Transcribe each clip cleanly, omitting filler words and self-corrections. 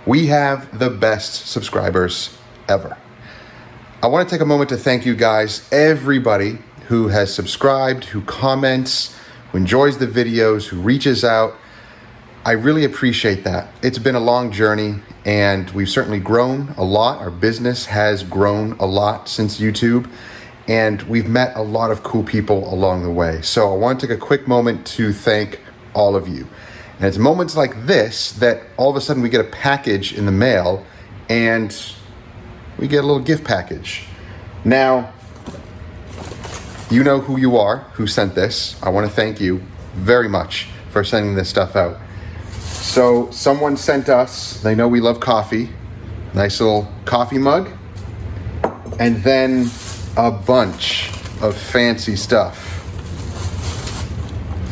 We have the best subscribers ever. I want to take a moment to thank you guys, everybody who has subscribed, who comments, who enjoys the videos, who reaches out. I really appreciate that. It's been a long journey and we've certainly grown a lot. Our business has grown a lot since YouTube and we've met a lot of cool people along the way. So I want to take a quick moment to thank all of you. And it's moments like this that all of a sudden we get a package in the mail and we get a little gift package. Now, you know who you are, who sent this. I want to thank you very much for sending this stuff out. So someone sent us, they know we love coffee, nice little coffee mug, and then a bunch of fancy stuff.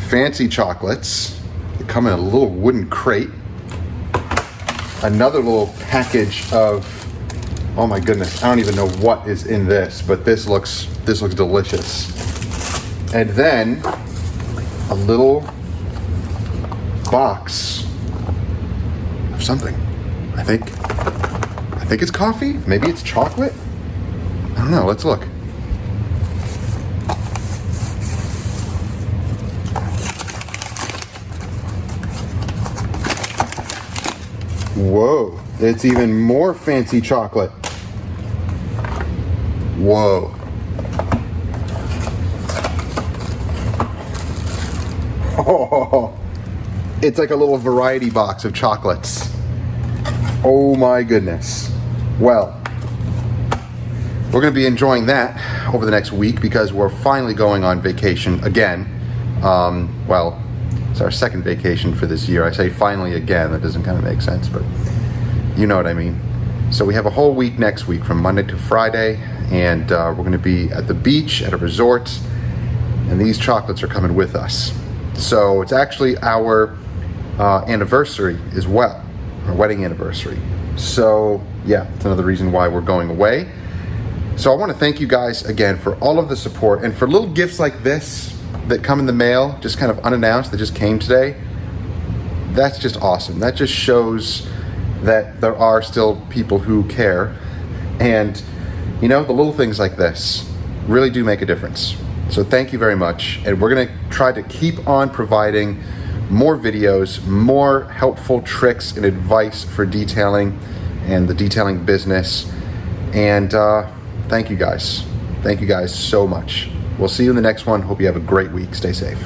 Fancy chocolates. They come in a little wooden crate. Another little package of, oh my goodness, I don't even know what is in this, but this looks delicious. And then a little box of something. I think it's coffee, maybe it's chocolate. I don't know, let's look. Whoa, it's even more fancy chocolate. Whoa. Oh, it's like a little variety box of chocolates. Oh my goodness. Well, we're going to be enjoying that over the next week because we're finally going on vacation again. Well, it's our second vacation for this year. I say finally again, that doesn't kind of make sense, but you know what I mean. So we have a whole week next week from Monday to Friday, and we're going to be at the beach at a resort, and these chocolates are coming with us. So it's actually our anniversary as well, our wedding anniversary. So yeah, it's another reason why we're going away. So I want to thank you guys again for all of the support and for little gifts like this that come in the mail, just kind of unannounced, that just came today. That's just awesome. That just shows that there are still people who care. And you know, the little things like this really do make a difference. So thank you very much. And we're gonna try to keep on providing more videos, more helpful tricks and advice for detailing and the detailing business. And thank you guys. Thank you guys so much. We'll see you in the next one. Hope you have a great week. Stay safe.